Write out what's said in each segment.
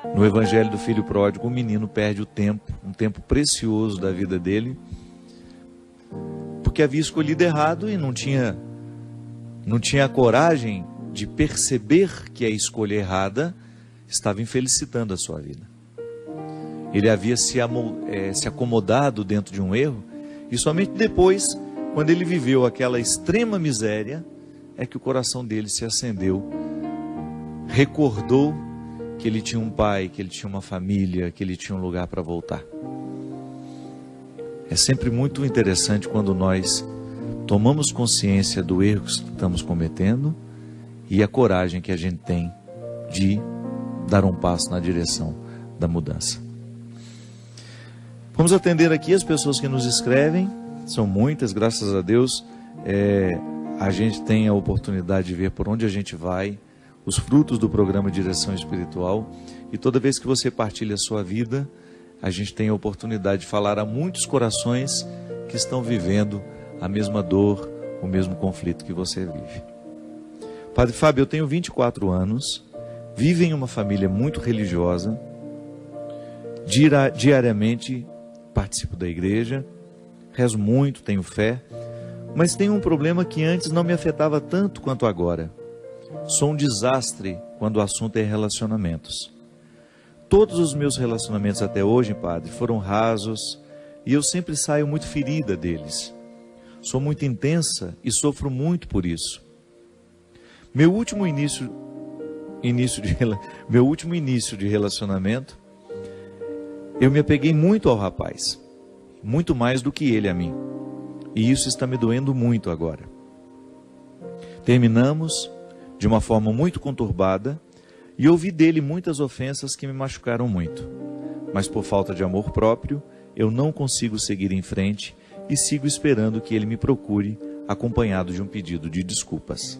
No Evangelho do Filho Pródigo, o menino perde o tempo, um tempo precioso da vida dele, porque havia escolhido errado e não tinha a coragem de perceber que a escolha errada estava infelicitando a sua vida. Ele havia se acomodado dentro de um erro, e somente depois, quando ele viveu aquela extrema miséria, é que o coração dele se acendeu, recordou que ele tinha um pai, que ele tinha uma família, que ele tinha um lugar para voltar. É sempre muito interessante quando nós tomamos consciência do erro que estamos cometendo e a coragem que a gente tem de dar um passo na direção da mudança. Vamos atender aqui as pessoas que nos escrevem, são muitas, graças a Deus. A gente tem a oportunidade de ver por onde a gente vai, os frutos do programa Direção Espiritual, e toda vez que você partilha a sua vida, a gente tem a oportunidade de falar a muitos corações que estão vivendo a mesma dor, o mesmo conflito que você vive. Padre Fábio, eu tenho 24 anos, vivo em uma família muito religiosa, diariamente participo da igreja, rezo muito, tenho fé, mas tenho um problema que antes não me afetava tanto quanto agora. Sou um desastre quando o assunto é relacionamentos. Todos os meus relacionamentos até hoje, padre, foram rasos e eu sempre saio muito ferida deles. Sou muito intensa e sofro muito por isso. Meu último início de relacionamento, eu me apeguei muito ao rapaz, muito mais do que ele a mim. E isso está me doendo muito agora. Terminamos de uma forma muito conturbada e ouvi dele muitas ofensas que me machucaram muito. Mas por falta de amor próprio, eu não consigo seguir em frente e sigo esperando que ele me procure, acompanhado de um pedido de desculpas.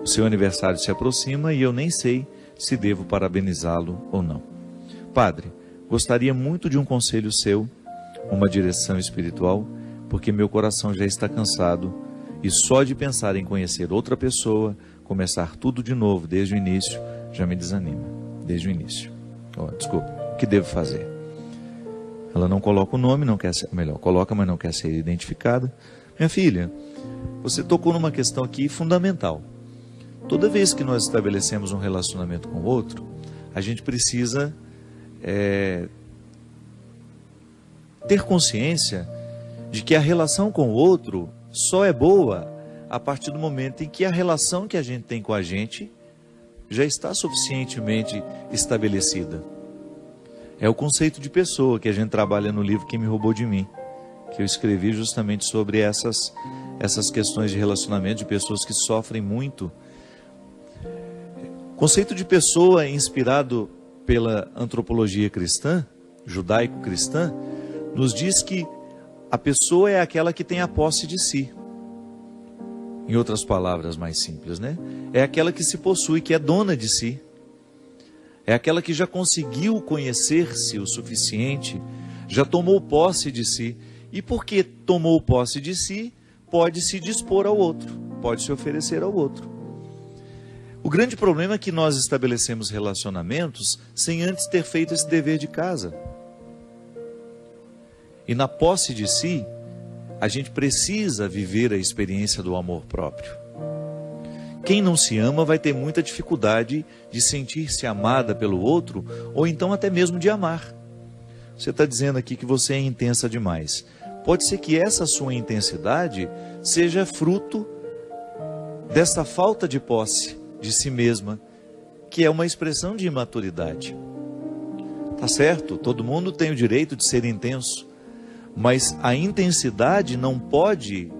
O seu aniversário se aproxima e eu nem sei se devo parabenizá-lo ou não. Padre, gostaria muito de um conselho seu, uma direção espiritual, porque meu coração já está cansado e só de pensar em conhecer outra pessoa, começar tudo de novo desde o início, já me desanima. Desde o início. Desculpa, o que devo fazer? Ela não coloca o nome, não quer ser, melhor, coloca, mas não quer ser identificada. Minha filha, você tocou numa questão aqui fundamental. Toda vez que nós estabelecemos um relacionamento com o outro, a gente precisa ter consciência de que a relação com o outro só é boa a partir do momento em que a relação que a gente tem com a gente já está suficientemente estabelecida. É o conceito de pessoa que a gente trabalha no livro Quem Me Roubou de Mim, que eu escrevi justamente sobre essas questões de relacionamento, de pessoas que sofrem muito. O conceito de pessoa inspirado pela antropologia cristã, judaico-cristã, nos diz que a pessoa é aquela que tem a posse de si. Em outras palavras mais simples, né? É aquela que se possui, que é dona de si. É aquela que já conseguiu conhecer-se o suficiente, já tomou posse de si. E porque tomou posse de si, pode se dispor ao outro, pode se oferecer ao outro. O grande problema é que nós estabelecemos relacionamentos sem antes ter feito esse dever de casa. E na posse de si, a gente precisa viver a experiência do amor próprio. Quem não se ama vai ter muita dificuldade de sentir-se amada pelo outro, ou então até mesmo de amar. Você está dizendo aqui que você é intensa demais. Pode ser que essa sua intensidade seja fruto desta falta de posse de si mesma, que é uma expressão de imaturidade. Tá certo, todo mundo tem o direito de ser intenso, mas a intensidade não pode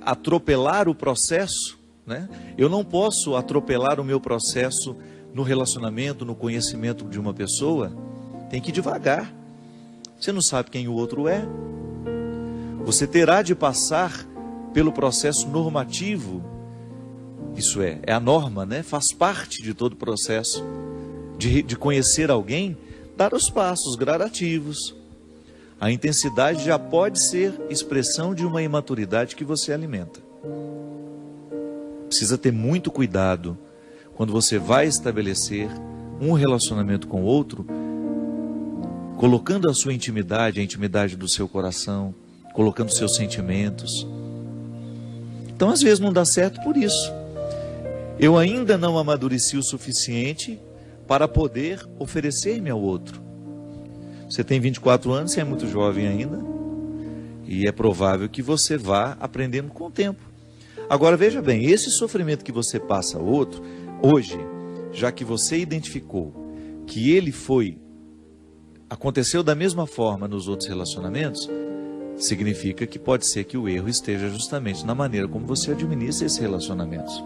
atropelar o processo, né? Eu não posso atropelar o meu processo no relacionamento, no conhecimento de uma pessoa. Tem que ir devagar. Você não sabe quem o outro é. Você terá de passar pelo processo normativo. Isso é a norma, né? Faz parte de todo o processo de conhecer alguém, dar os passos gradativos. A intensidade já pode ser expressão de uma imaturidade que você alimenta. Precisa ter muito cuidado quando você vai estabelecer um relacionamento com o outro, colocando a sua intimidade, a intimidade do seu coração, colocando seus sentimentos. Então, às vezes não dá certo por isso. Eu ainda não amadureci o suficiente para poder oferecer-me ao outro. Você tem 24 anos, você é muito jovem ainda, e é provável que você vá aprendendo com o tempo. Agora, veja bem, esse sofrimento que você passa ao outro, hoje, já que você identificou que ele aconteceu da mesma forma nos outros relacionamentos, significa que pode ser que o erro esteja justamente na maneira como você administra esses relacionamentos.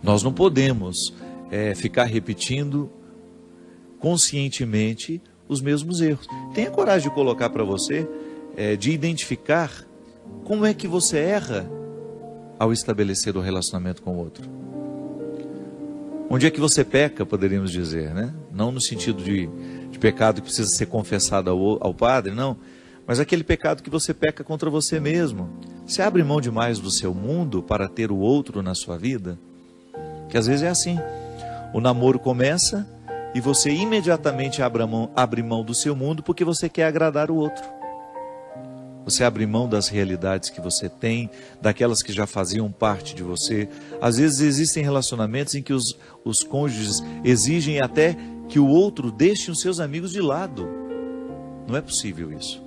Nós não podemos ficar repetindo conscientemente os mesmos erros. Tenha coragem de colocar para você, de identificar como é que você erra ao estabelecer o relacionamento com o outro. Onde é que você peca, poderíamos dizer, né? Não no sentido de pecado que precisa ser confessado ao padre, não. Mas aquele pecado que você peca contra você mesmo. Você abre mão demais do seu mundo para ter o outro na sua vida? Que às vezes é assim. O namoro começa e você imediatamente abre mão do seu mundo porque você quer agradar o outro. Você abre mão das realidades que você tem, daquelas que já faziam parte de você. Às vezes existem relacionamentos em que os cônjuges exigem até que o outro deixe os seus amigos de lado. Não é possível isso.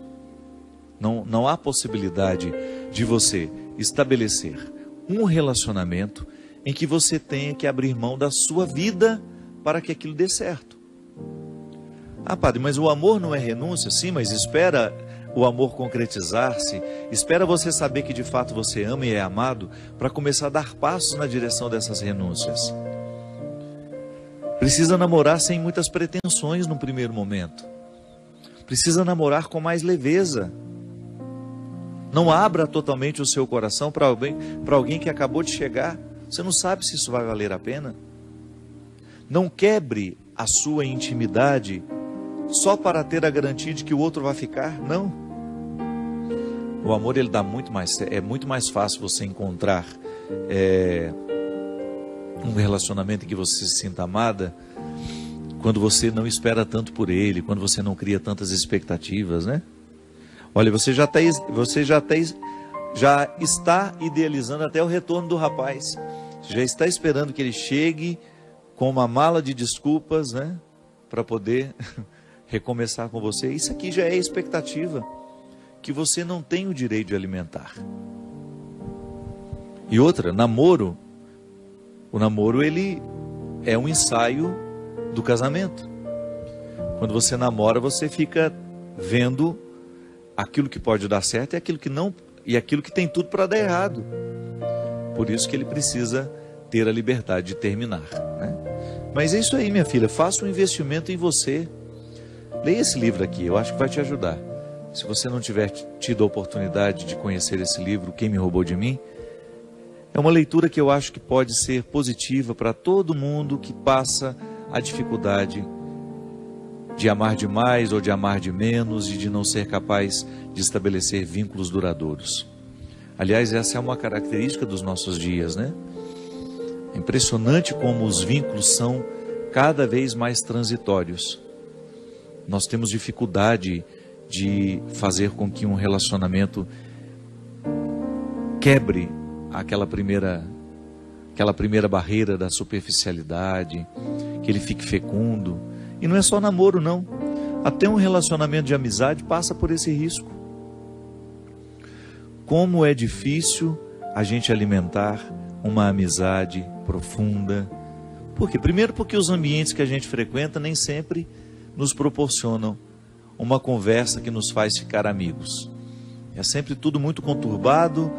Não há possibilidade de você estabelecer um relacionamento em que você tenha que abrir mão da sua vida para que aquilo dê certo. Ah, padre, mas o amor não é renúncia? Sim, mas espera o amor concretizar-se, espera você saber que de fato você ama e é amado, para começar a dar passos na direção dessas renúncias. Precisa namorar sem muitas pretensões no primeiro momento. Precisa namorar com mais leveza. Não abra totalmente o seu coração para alguém que acabou de chegar. Você não sabe se isso vai valer a pena. Não quebre a sua intimidade só para ter a garantia de que o outro vai ficar. Não. O amor, ele dá é muito mais fácil você encontrar um relacionamento em que você se sinta amada quando você não espera tanto por ele, quando você não cria tantas expectativas, né? Olha, você já está idealizando até o retorno do rapaz. Você já está esperando que ele chegue com uma mala de desculpas, né? Para poder recomeçar com você. Isso aqui já é expectativa que você não tem o direito de alimentar. E outra, namoro. O namoro, ele é um ensaio do casamento. Quando você namora, você fica vendo aquilo que pode dar certo e aquilo que não, e aquilo que tem tudo para dar errado. Por isso que ele precisa ter a liberdade de terminar, né? Mas é isso aí, minha filha, faça um investimento em você. Leia esse livro aqui, eu acho que vai te ajudar. Se você não tiver tido a oportunidade de conhecer esse livro, Quem Me Roubou de Mim, é uma leitura que eu acho que pode ser positiva para todo mundo que passa a dificuldade de amar demais ou de amar de menos e de não ser capaz de estabelecer vínculos duradouros. Aliás, essa é uma característica dos nossos dias, né? É impressionante como os vínculos são cada vez mais transitórios. Nós temos dificuldade de fazer com que um relacionamento quebre aquela primeira barreira da superficialidade, que ele fique fecundo. E não é só namoro, não. Até um relacionamento de amizade passa por esse risco. Como é difícil a gente alimentar uma amizade profunda. Por quê? Primeiro porque os ambientes que a gente frequenta nem sempre nos proporcionam uma conversa que nos faz ficar amigos. É sempre tudo muito conturbado,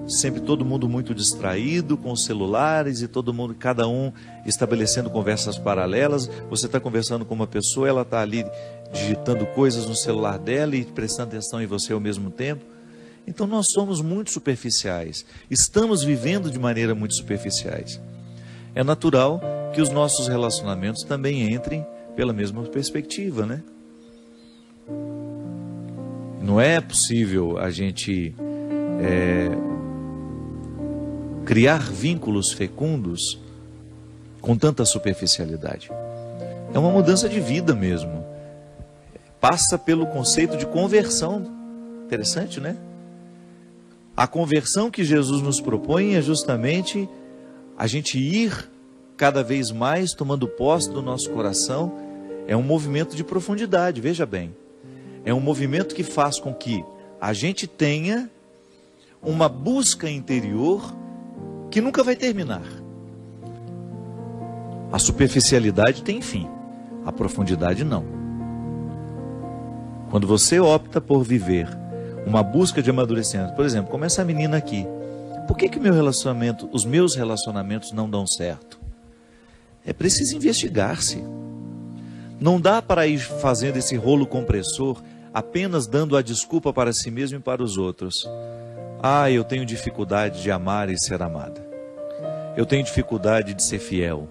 sempre todo mundo muito distraído com os celulares e cada um estabelecendo conversas paralelas. Você está conversando com uma pessoa, ela está ali digitando coisas no celular dela e prestando atenção em você ao mesmo tempo. Então nós somos muito superficiais, estamos vivendo de maneira muito superficiais. É natural que os nossos relacionamentos também entrem pela mesma perspectiva, né? Não é possível a gente criar vínculos fecundos com tanta superficialidade. É uma mudança de vida mesmo. Passa pelo conceito de conversão. Interessante, né? A conversão que Jesus nos propõe é justamente a gente ir cada vez mais tomando posse do nosso coração. É um movimento de profundidade, veja bem. É um movimento que faz com que a gente tenha uma busca interior que nunca vai terminar. A superficialidade tem fim, a profundidade não. Quando você opta por viver uma busca de amadurecimento, por exemplo, como essa menina aqui, por que os meus relacionamentos não dão certo? É preciso investigar-se. Não dá para ir fazendo esse rolo compressor, apenas dando a desculpa para si mesmo e para os outros. Ah, eu tenho dificuldade de amar e ser amada. Eu tenho dificuldade de ser fiel.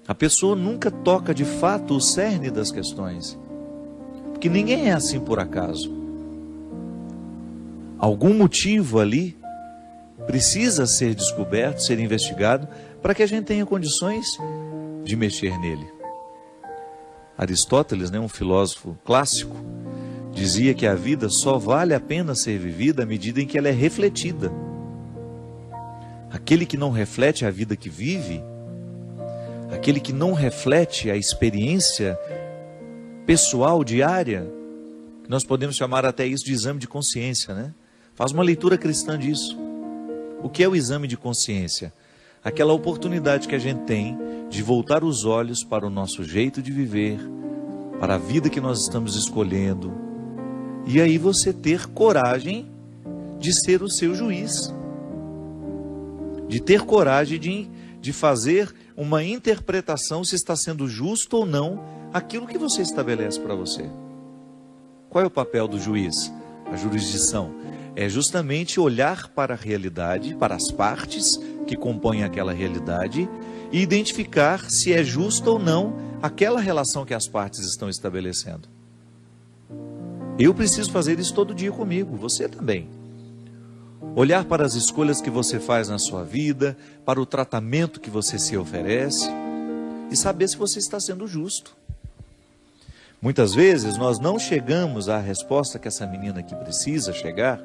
A pessoa nunca toca de fato o cerne das questões. Porque ninguém é assim por acaso. Algum motivo ali precisa ser descoberto, ser investigado, para que a gente tenha condições de mexer nele. Aristóteles, um filósofo clássico, dizia que a vida só vale a pena ser vivida à medida em que ela é refletida. Aquele que não reflete a vida que vive, aquele que não reflete a experiência pessoal, diária, nós podemos chamar até isso de exame de consciência, né? Faz uma leitura cristã disso. O que é o exame de consciência? Aquela oportunidade que a gente tem de voltar os olhos para o nosso jeito de viver, para a vida que nós estamos escolhendo, e aí você ter coragem de ser o seu juiz, de ter coragem de fazer uma interpretação se está sendo justo ou não aquilo que você estabelece para você. Qual é o papel do juiz? A jurisdição é justamente olhar para a realidade, para as partes que compõem aquela realidade e identificar se é justa ou não aquela relação que as partes estão estabelecendo. Eu preciso fazer isso todo dia comigo, você também. Olhar para as escolhas que você faz na sua vida, para o tratamento que você se oferece e saber se você está sendo justo. Muitas vezes nós não chegamos à resposta que essa menina aqui precisa chegar.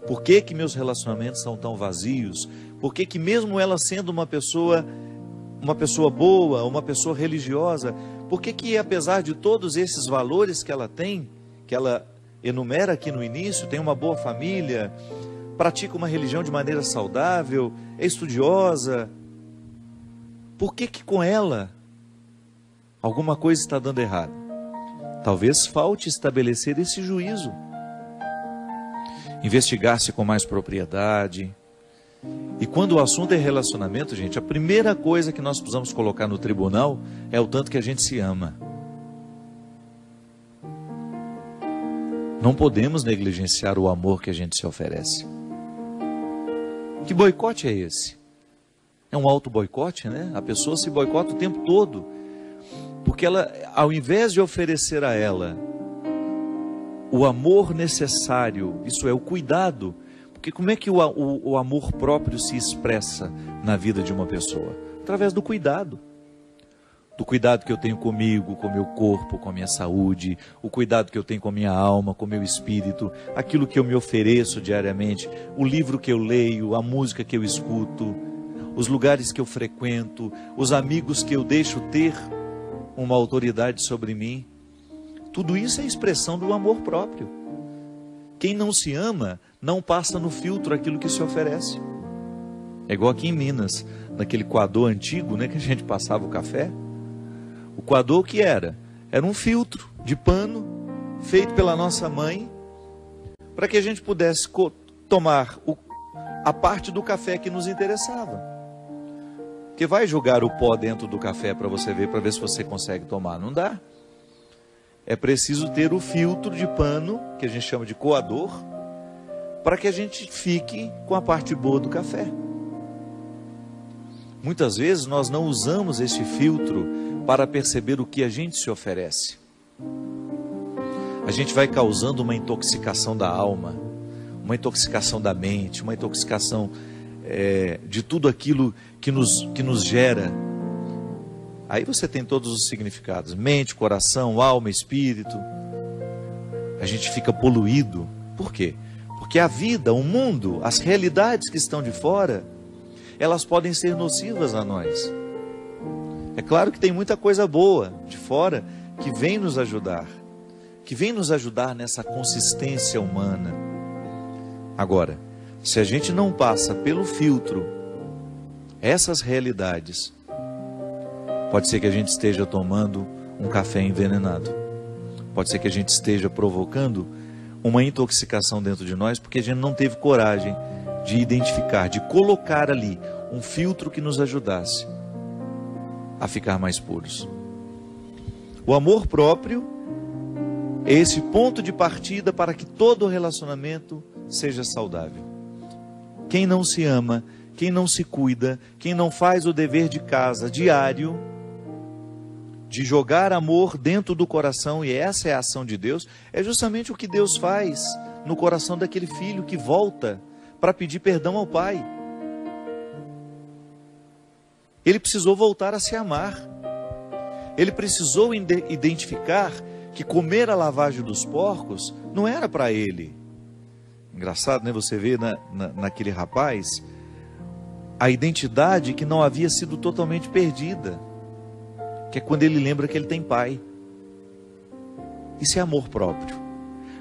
Por que meus relacionamentos são tão vazios? Por que mesmo ela sendo uma pessoa boa, uma pessoa religiosa, por que apesar de todos esses valores que ela tem, que ela enumera aqui no início, tem uma boa família, pratica uma religião de maneira saudável, é estudiosa, por que com ela alguma coisa está dando errado? Talvez falte estabelecer esse juízo, investigar-se com mais propriedade. E quando o assunto é relacionamento, gente, a primeira coisa que nós precisamos colocar no tribunal é o tanto que a gente se ama. Não podemos negligenciar o amor que a gente se oferece. Que boicote é esse? É um auto-boicote, né? A pessoa se boicota o tempo todo. Porque ela, ao invés de oferecer a ela o amor necessário, isso é, o cuidado, porque como é que o amor próprio se expressa na vida de uma pessoa? Através do cuidado. Do cuidado que eu tenho comigo, com o meu corpo, com a minha saúde, o cuidado que eu tenho com a minha alma, com o meu espírito, aquilo que eu me ofereço diariamente, o livro que eu leio, a música que eu escuto, os lugares que eu frequento, os amigos que eu deixo ter uma autoridade sobre mim. Tudo isso é expressão do amor próprio. Quem não se ama, não passa no filtro aquilo que se oferece. É igual aqui em Minas, naquele coador antigo, né, que a gente passava o café. O coador que era? Era um filtro de pano, feito pela nossa mãe, para que a gente pudesse tomar a parte do café que nos interessava. Porque vai jogar o pó dentro do café para você ver, para ver se você consegue tomar. Não dá. É preciso ter o filtro de pano, que a gente chama de coador, para que a gente fique com a parte boa do café. Muitas vezes nós não usamos esse filtro para perceber o que a gente se oferece. A gente vai causando uma intoxicação da alma, uma intoxicação da mente, uma intoxicação de tudo aquilo que nos gera. Aí você tem todos os significados: mente, coração, alma, espírito. A gente fica poluído. Por quê? Porque a vida, o mundo, as realidades que estão de fora, elas podem ser nocivas a nós. É claro que tem muita coisa boa de fora que vem nos ajudar, nessa consistência humana. Agora, se a gente não passa pelo filtro essas realidades, pode ser que a gente esteja tomando um café envenenado. Pode ser que a gente esteja provocando uma intoxicação dentro de nós, porque a gente não teve coragem de identificar, de colocar ali um filtro que nos ajudasse a ficar mais puros. O amor próprio é esse ponto de partida para que todo relacionamento seja saudável. Quem não se ama, quem não se cuida, quem não faz o dever de casa diário, de jogar amor dentro do coração, e essa é a ação de Deus, é justamente o que Deus faz no coração daquele filho que volta para pedir perdão ao pai. Ele precisou voltar a se amar. Ele precisou identificar que comer a lavagem dos porcos não era para ele. Engraçado, né? Você vê naquele rapaz a identidade que não havia sido totalmente perdida, que é quando ele lembra que ele tem pai. Isso é amor próprio.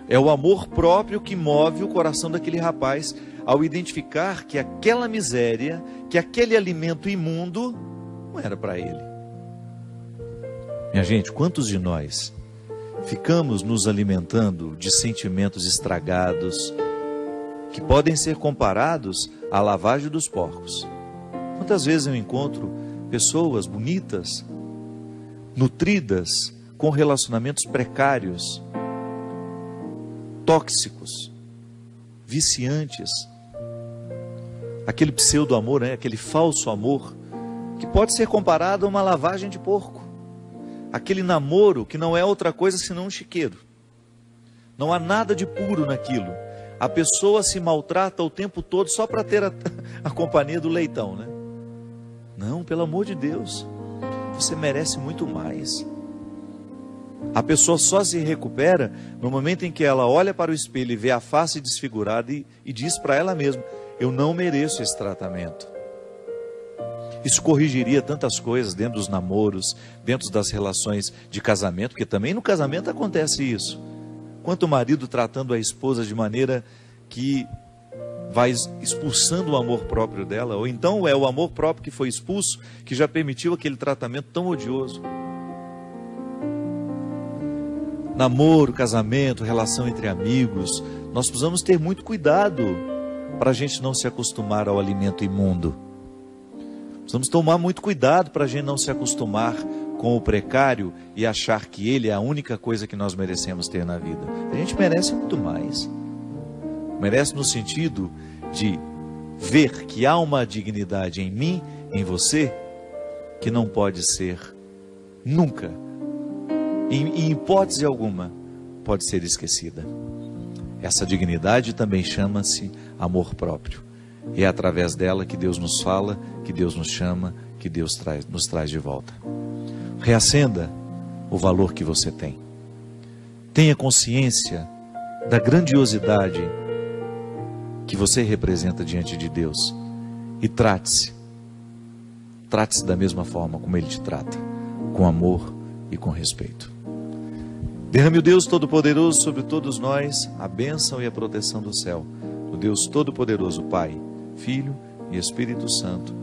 É o amor próprio que move o coração daquele rapaz ao identificar que aquela miséria, que aquele alimento imundo não era para ele. Minha gente, quantos de nós ficamos nos alimentando de sentimentos estragados que podem ser comparados à lavagem dos porcos? Quantas vezes eu encontro pessoas bonitas, nutridas, com relacionamentos precários, tóxicos, viciantes, aquele pseudo-amor, né? Aquele falso amor, que pode ser comparado a uma lavagem de porco, aquele namoro que não é outra coisa senão um chiqueiro, não há nada de puro naquilo, a pessoa se maltrata o tempo todo só para ter a companhia do leitão, né? Não, pelo amor de Deus, você merece muito mais. A pessoa só se recupera no momento em que ela olha para o espelho e vê a face desfigurada e diz para ela mesma: eu não mereço esse tratamento. Isso corrigiria tantas coisas dentro dos namoros, dentro das relações de casamento, porque também no casamento acontece isso. Quanto o marido tratando a esposa de maneira que vai expulsando o amor próprio dela, ou então é o amor próprio que foi expulso, que já permitiu aquele tratamento tão odioso. Namoro, casamento, relação entre amigos, nós precisamos ter muito cuidado para a gente não se acostumar ao alimento imundo. Precisamos tomar muito cuidado para a gente não se acostumar com o precário e achar que ele é a única coisa que nós merecemos ter na vida. A gente merece muito mais. Merece no sentido de ver que há uma dignidade em mim, em você, que não pode ser nunca, em hipótese alguma, pode ser esquecida. Essa dignidade também chama-se amor próprio. E é através dela que Deus nos fala, que Deus nos chama, que Deus nos traz de volta. Reacenda o valor que você tem. Tenha consciência da grandiosidade que você representa diante de Deus. E trate-se da mesma forma como Ele te trata, com amor e com respeito. Derrame o Deus Todo-Poderoso sobre todos nós a bênção e a proteção do céu. O Deus Todo-Poderoso, Pai, Filho e Espírito Santo,